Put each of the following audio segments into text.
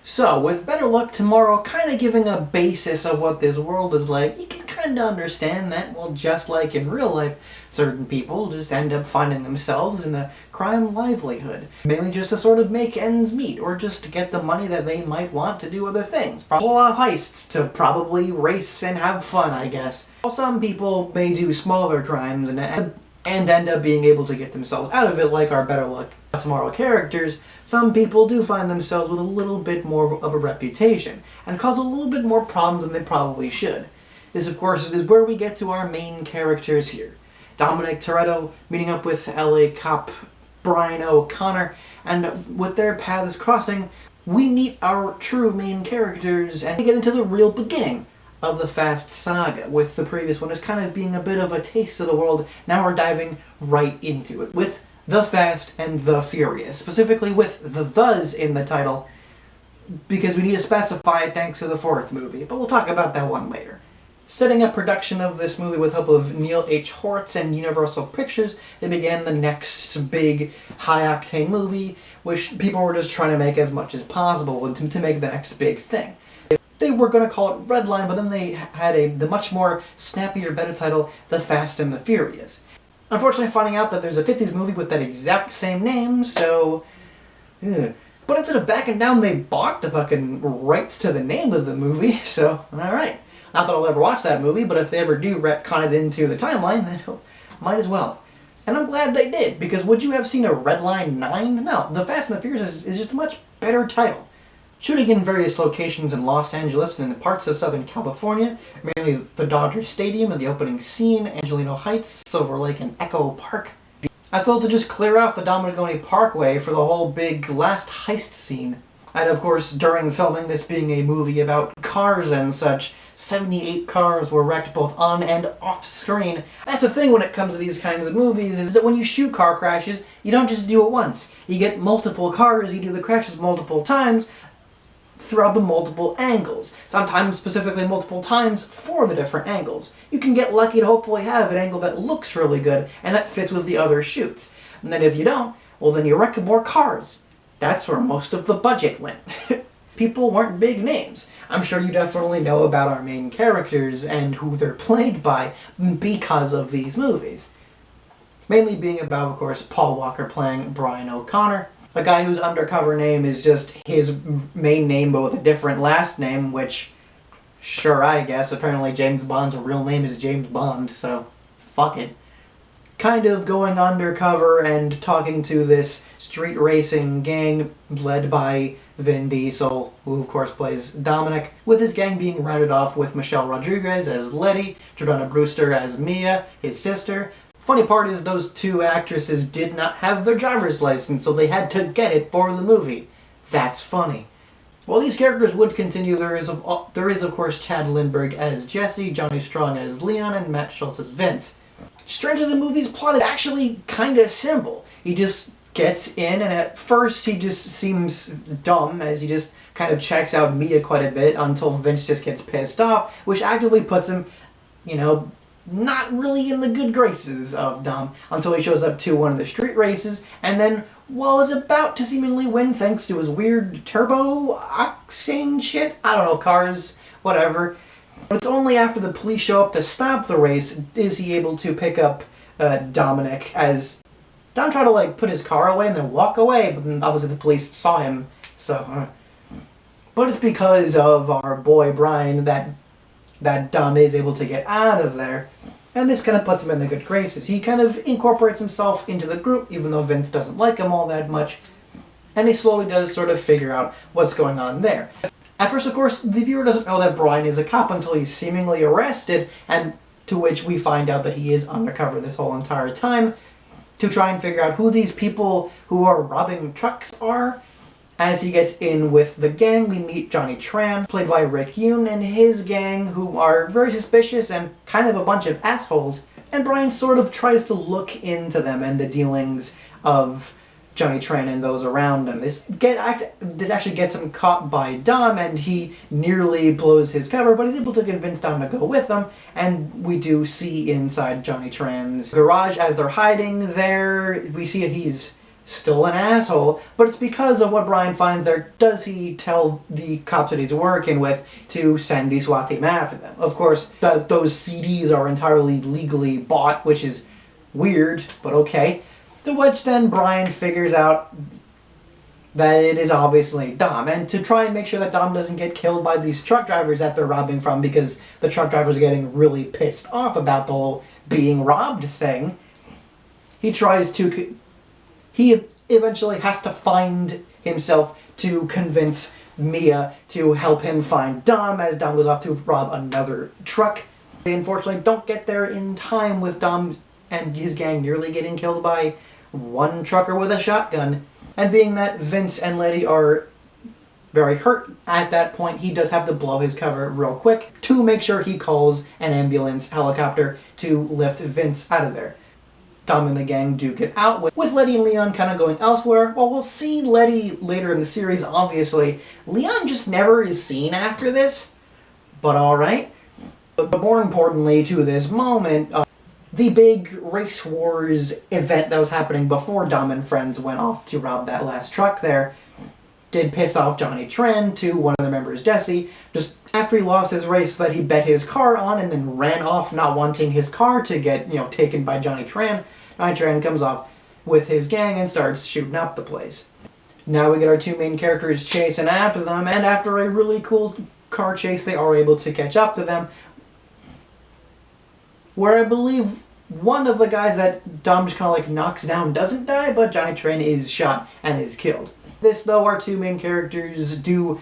So, with Better Luck Tomorrow kind of giving a basis of what this world is like, you can kind of understand that, well, just like in real life, certain people just end up finding themselves in a crime livelihood. Mainly just to sort of make ends meet, or just to get the money that they might want to do other things. Pull off heists to probably race and have fun, I guess. While some people may do smaller crimes and end up being able to get themselves out of it, like our Better Luck Tomorrow characters, some people do find themselves with a little bit more of a reputation, and cause a little bit more problems than they probably should. This, of course, is where we get to our main characters here. Dominic Toretto meeting up with LA cop Brian O'Connor, and with their paths crossing, we meet our true main characters, and we get into the real beginning of the Fast Saga, with the previous one as kind of being a bit of a taste of the world. Now we're diving right into it, with The Fast and the Furious, specifically with the "thes" in the title, because we need to specify it thanks to the fourth movie, but we'll talk about that one later. Setting up production of this movie with help of Neil H. Hortz and Universal Pictures, they began the next big high-octane movie, which people were just trying to make as much as possible and to make the next big thing. They were going to call it Redline, but then they had the much more snappier, better title, The Fast and the Furious. Unfortunately, finding out that there's a 50s movie with that exact same name, so... Ugh. But instead of backing down, they bought the fucking rights to the name of the movie, so alright. Not that I'll ever watch that movie, but if they ever do retcon it into the timeline, then might as well. And I'm glad they did, because would you have seen a Redline 9? No, The Fast and the Furious is just a much better title. Shooting in various locations in Los Angeles and in parts of Southern California, mainly the Dodger Stadium and the opening scene, Angelino Heights, Silver Lake, and Echo Park, as well to just clear off the Dominigoni Parkway for the whole big last heist scene. And of course, during filming, this being a movie about cars and such, 78 cars were wrecked both on and off screen. That's the thing when it comes to these kinds of movies, is that when you shoot car crashes, you don't just do it once. You get multiple cars, you do the crashes multiple times, throughout the multiple angles. Sometimes specifically multiple times for the different angles. You can get lucky to hopefully have an angle that looks really good and that fits with the other shoots. And then if you don't, well then you wreck more cars. That's where most of the budget went. People weren't big names. I'm sure you definitely know about our main characters and who they're played by because of these movies. Mainly being about, of course, Paul Walker playing Brian O'Connor, a guy whose undercover name is just his main name but with a different last name, which, sure, I guess. Apparently James Bond's real name is James Bond, so fuck it. Kind of going undercover and talking to this street racing gang led by Vin Diesel, who of course plays Dominic, with his gang being rounded off with Michelle Rodriguez as Letty, Jordana Brewster as Mia, his sister. Funny part is those two actresses did not have their driver's license, so they had to get it for the movie. That's funny. While these characters would continue, there is of course Chad Lindbergh as Jesse, Johnny Strong as Leon, and Matt Schultz as Vince. Strangely, the movie's plot is actually kinda simple. He just gets in, and at first he just seems dumb, as he just kind of checks out Mia quite a bit until Vince just gets pissed off, which actively puts him, not really in the good graces of dumb, until he shows up to one of the street races, and then, well, is about to seemingly win thanks to his weird turbo-octane shit? I don't know, cars, whatever. But it's only after the police show up to stop the race is he able to pick up Dominic, as Dom tried to put his car away and then walk away, but then obviously the police saw him, so... But it's because of our boy Brian that Dom is able to get out of there, and this kind of puts him in the good graces. He kind of incorporates himself into the group, even though Vince doesn't like him all that much, and he slowly does sort of figure out what's going on there. At first, of course, the viewer doesn't know that Brian is a cop until he's seemingly arrested, and to which we find out that he is undercover this whole entire time, to try and figure out who these people who are robbing trucks are. As he gets in with the gang, we meet Johnny Tran, played by Rick Yoon, and his gang, who are very suspicious and kind of a bunch of assholes, and Brian sort of tries to look into them and the dealings of Johnny Tran and those around him. This actually gets him caught by Dom, and he nearly blows his cover, but he's able to convince Dom to go with him, and we do see inside Johnny Tran's garage as they're hiding there. We see that he's still an asshole, but it's because of what Brian finds there. Does he tell the cops that he's working with to send the SWAT team after them? Of course, those CDs are entirely legally bought, which is weird, but okay. To which then Brian figures out that it is obviously Dom, and to try and make sure that Dom doesn't get killed by these truck drivers that they're robbing from, because the truck drivers are getting really pissed off about the whole being robbed thing, he eventually has to find himself to convince Mia to help him find Dom as Dom goes off to rob another truck. They unfortunately don't get there in time, with Dom and his gang nearly getting killed by one trucker with a shotgun. And being that Vince and Letty are very hurt at that point, he does have to blow his cover real quick to make sure he calls an ambulance helicopter to lift Vince out of there. Dom and the gang do get out, with Letty and Leon kind of going elsewhere. Well, we'll see Letty later in the series, obviously. Leon just never is seen after this, but alright. But more importantly to this moment, the big race wars event that was happening before Dom and friends went off to rob that last truck there did piss off Johnny Tran to one of the members, Jesse, just after he lost his race that he bet his car on and then ran off not wanting his car to get, taken by Johnny Tran. Johnny Tran comes off with his gang and starts shooting up the place. Now we get our two main characters chasing after them, and after a really cool car chase, they are able to catch up to them, where I believe one of the guys that Dom just kind of knocks down doesn't die, but Johnny Tran is shot and is killed. This, though, our two main characters do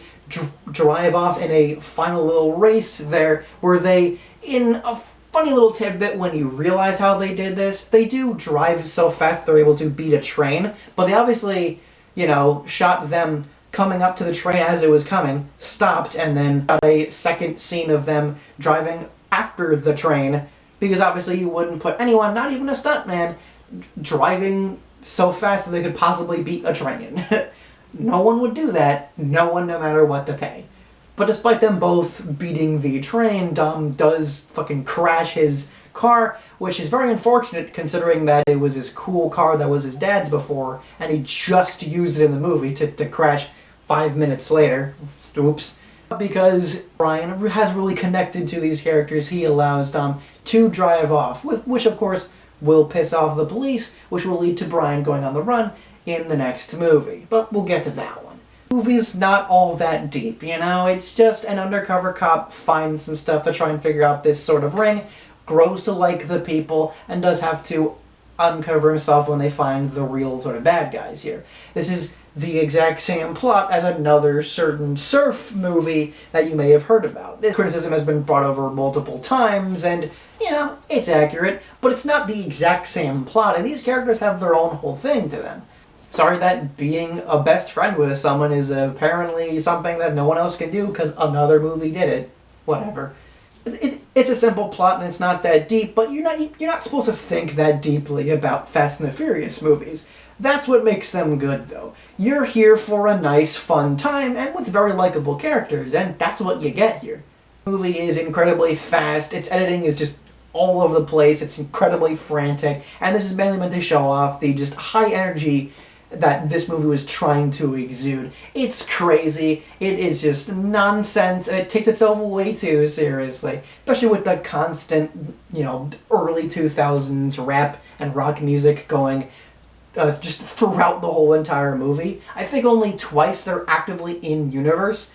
drive off in a final little race there, where they, in a funny little tidbit when you realize how they did this, they do drive so fast they're able to beat a train, but they obviously, shot them coming up to the train as it was coming, stopped, and then got a second scene of them driving after the train, because obviously you wouldn't put anyone, not even a stuntman, driving so fast that they could possibly beat a train. No one would do that. No one, no matter what the pay. But despite them both beating the train, Dom does fucking crash his car, which is very unfortunate considering that it was his cool car that was his dad's before, and he just used it in the movie to crash 5 minutes later. Oops. Because Brian has really connected to these characters, he allows Dom to drive off, which of course will piss off the police, which will lead to Brian going on the run in the next movie. But we'll get to that one. The movie's not all that deep, it's just an undercover cop finds some stuff to try and figure out this sort of ring, grows to like the people, and does have to uncover himself when they find the real sort of bad guys here. This is the exact same plot as another certain surf movie that you may have heard about. This criticism has been brought over multiple times, and, it's accurate, but it's not the exact same plot, and these characters have their own whole thing to them. Sorry that being a best friend with someone is apparently something that no one else can do because another movie did it. Whatever. It's a simple plot and it's not that deep, but you're not supposed to think that deeply about Fast and the Furious movies. That's what makes them good, though. You're here for a nice, fun time and with very likable characters, and that's what you get here. The movie is incredibly fast, its editing is just all over the place, it's incredibly frantic, and this is mainly meant to show off the just high energy that this movie was trying to exude. It's crazy, it is just nonsense, and it takes itself way too seriously. Especially with the constant, early 2000s rap and rock music going just throughout the whole entire movie. I think only twice they're actively in universe,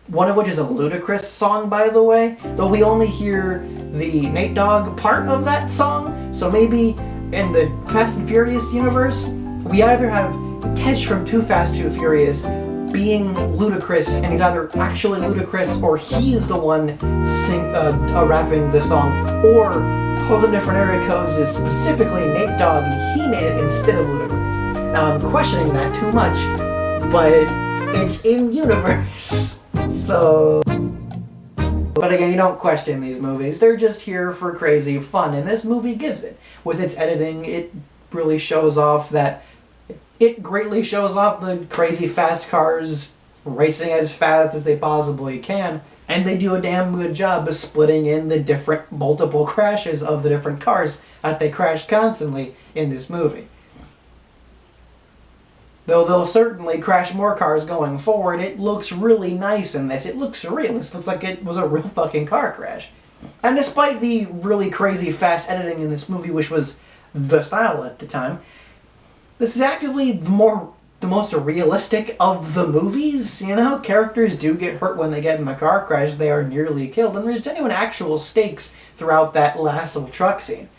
one of which is a Ludacris song, by the way, though we only hear the Nate Dogg part of that song, so maybe in the Fast and Furious universe, we either have Tej from Too Fast, Too Furious being Ludacris, and he's either actually Ludacris or he is the one rapping the song, or Holding Different Area Codes is specifically Nate Dogg and he made it instead of Ludacris. Now I'm questioning that too much, but it's in universe, so... But again, you don't question these movies, they're just here for crazy fun, and this movie gives it. With its editing, it really shows off that It greatly shows off the crazy fast cars racing as fast as they possibly can, and they do a damn good job of splitting in the different multiple crashes of the different cars that they crash constantly in this movie. Though they'll certainly crash more cars going forward, it looks really nice in this. It looks real. This looks like it was a real fucking car crash. And despite the really crazy fast editing in this movie, which was the style at the time, this is actively the most realistic of the movies. You know, characters do get hurt when they get in the car crash. They are nearly killed, and there's genuine actual stakes throughout that last little truck scene.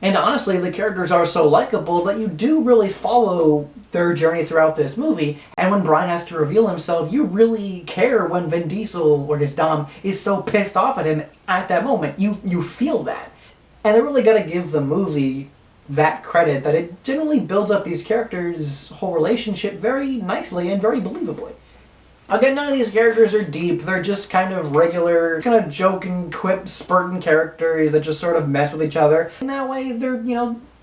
And honestly, the characters are so likable that you do really follow their journey throughout this movie, and when Brian has to reveal himself, you really care when Vin Diesel, or his Dom, is so pissed off at him at that moment. You feel that. And I really gotta give the movie that credit, that it generally builds up these characters' whole relationship very nicely and very believably. Again, none of these characters are deep. They're just kind of regular, kind of joking, quip, spurting characters that just sort of mess with each other. In that way, they're,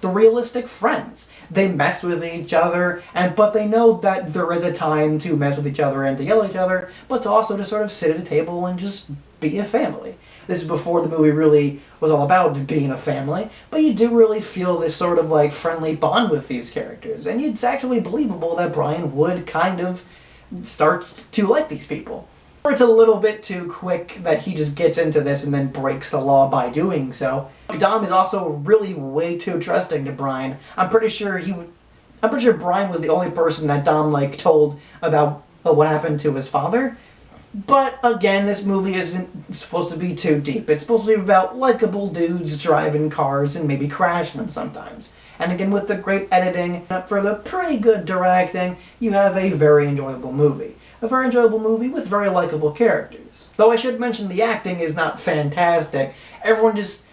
the realistic friends. They mess with each other, but they know that there is a time to mess with each other and to yell at each other, but to also just sort of sit at a table and just be a family. This is before the movie really was all about being a family, but you do really feel this sort of friendly bond with these characters, and it's actually believable that Brian would kind of start to like these people. Or it's a little bit too quick that he just gets into this and then breaks the law by doing so. Dom is also really way too trusting to Brian. I'm pretty sure Brian was the only person that Dom told about what happened to his father. But again, this movie isn't supposed to be too deep. It's supposed to be about likable dudes driving cars and maybe crashing them sometimes. And again, with the great editing, for the pretty good directing, you have a very enjoyable movie. A very enjoyable movie with very likable characters. Though I should mention the acting is not fantastic. Everyone just,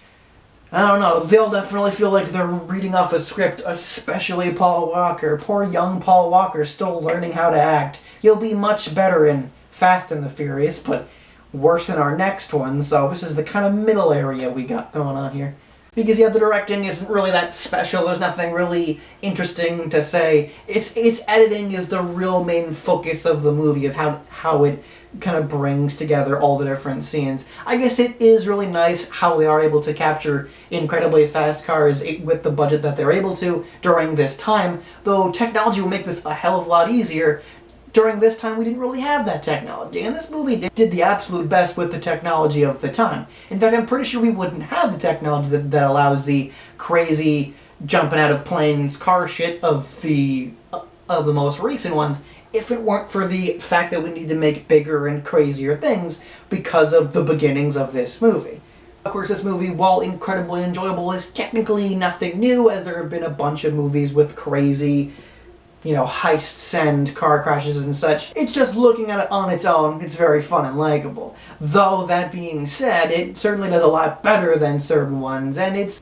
I don't know, they'll definitely feel like they're reading off a script, especially Paul Walker. Poor young Paul Walker, still learning how to act. He'll be much better in Fast and the Furious, but worse in our next one, so this is the kind of middle area we got going on here. Because the directing isn't really that special, there's nothing really interesting to say. Its editing is the real main focus of the movie, of how it kind of brings together all the different scenes. I guess it is really nice how they are able to capture incredibly fast cars with the budget that they're able to during this time, though technology will make this a hell of a lot easier. During this time, we didn't really have that technology, and this movie did the absolute best with the technology of the time. In fact, I'm pretty sure we wouldn't have the technology that allows the crazy jumping out of planes car shit of the most recent ones if it weren't for the fact that we need to make bigger and crazier things because of the beginnings of this movie. Of course, this movie, while incredibly enjoyable, is technically nothing new, as there have been a bunch of movies with crazy heists and car crashes and such. It's just looking at it on its own, it's very fun and likable. Though, that being said, it certainly does a lot better than certain ones, and it's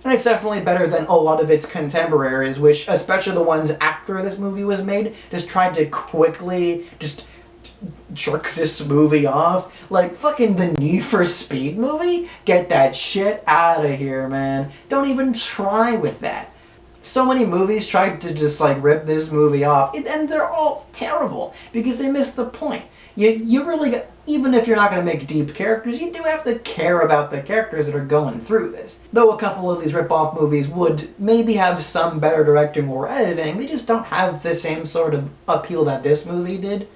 definitely better than a lot of its contemporaries, which, especially the ones after this movie was made, just tried to quickly just jerk this movie off. Fucking the Need for Speed movie? Get that shit out of here, man. Don't even try with that. So many movies tried to just rip this movie off, and they're all terrible because they miss the point. You really, even if you're not going to make deep characters, you do have to care about the characters that are going through this. Though a couple of these rip-off movies would maybe have some better directing or editing, they just don't have the same sort of appeal that this movie did.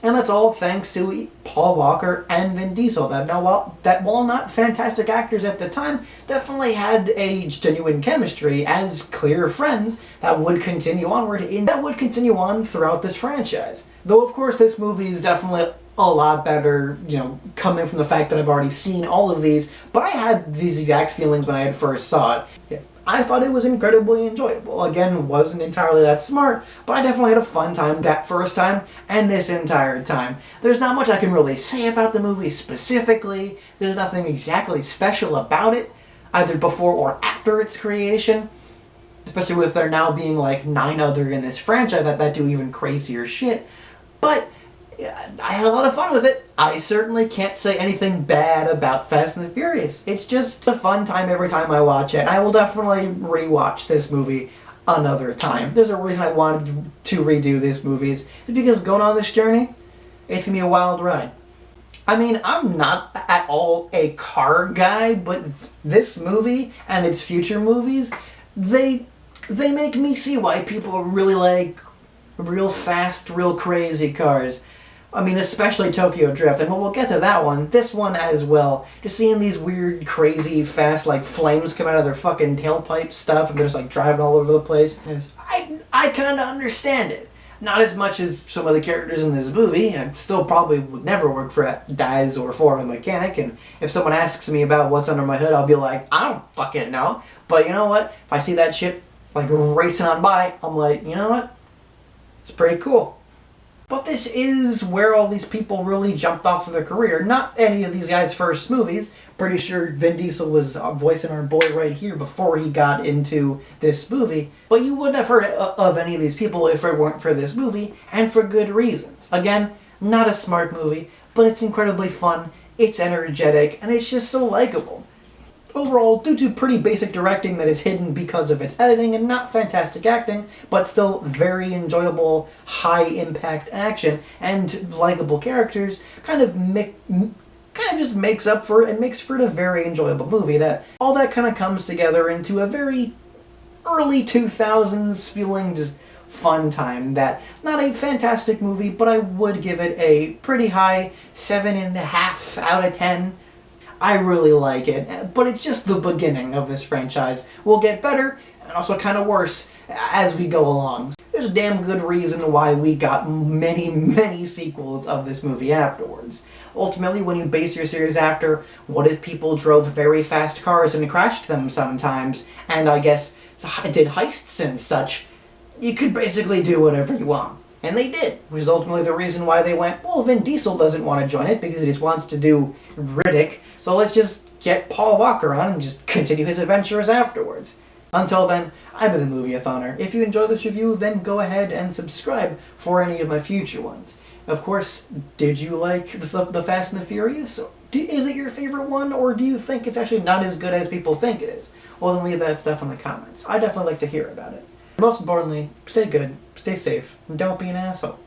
And that's all thanks to Paul Walker and Vin Diesel, that while not fantastic actors at the time, definitely had a genuine chemistry as clear friends that would continue on throughout this franchise. Though, of course, this movie is definitely a lot better, coming from the fact that I've already seen all of these, but I had these exact feelings when I had first saw it. Yeah. I thought it was incredibly enjoyable. Again, wasn't entirely that smart, but I definitely had a fun time that first time and this entire time. There's not much I can really say about the movie specifically. There's nothing exactly special about it, either before or after its creation. Especially with there now being 9 other in this franchise that do even crazier shit. But I had a lot of fun with it. I certainly can't say anything bad about Fast and the Furious. It's just a fun time every time I watch it. I will definitely rewatch this movie another time. There's a reason I wanted to redo these movies. It's because going on this journey, it's gonna be a wild ride. I mean, I'm not at all a car guy, but this movie and its future movies, they make me see why people really like real fast, real crazy cars. I mean, especially Tokyo Drift, and we'll get to that one. This one as well. Just seeing these weird, crazy, fast, like, flames come out of their fucking tailpipe stuff, and they're just, like, driving all over the place. I kind of understand it. Not as much as some of the characters in this movie. I still probably would never work for Daz or for a mechanic, and if someone asks me about what's under my hood, I'll be like, I don't fucking know. But you know what? If I see that shit, like, racing on by, I'm like, you know what? It's pretty cool. But this is where all these people really jumped off of their career. Not any of these guys' first movies. Pretty sure Vin Diesel was voicing our boy right here before he got into this movie. But you wouldn't have heard of any of these people if it weren't for this movie, and for good reasons. Again, not a smart movie, but it's incredibly fun, it's energetic, and it's just so likable. Overall, due to pretty basic directing that is hidden because of its editing and not fantastic acting, but still very enjoyable, high-impact action and likable characters, kind of just makes up for it and makes for it a very enjoyable movie. That all that kind of comes together into a very early 2000s feeling just fun time. That not a fantastic movie, but I would give it a pretty high 7.5 out of 10. I really like it, but it's just the beginning of this franchise. We'll get better, and also kind of worse, as we go along. There's a damn good reason why we got many, many sequels of this movie afterwards. Ultimately, when you base your series after, what if people drove very fast cars and crashed them sometimes, and I guess did heists and such, you could basically do whatever you want. And they did, which is ultimately the reason why they went, well, Vin Diesel doesn't want to join it because he just wants to do Riddick, so let's just get Paul Walker on and just continue his adventures afterwards. Until then, I've been the Movie-a-thoner. If you enjoyed this review, then go ahead and subscribe for any of my future ones. Of course, did you like the Fast and the Furious? Is it your favorite one, or do you think it's actually not as good as people think it is? Well, then leave that stuff in the comments. I'd definitely like to hear about it. Most importantly, stay good, stay safe, and don't be an asshole.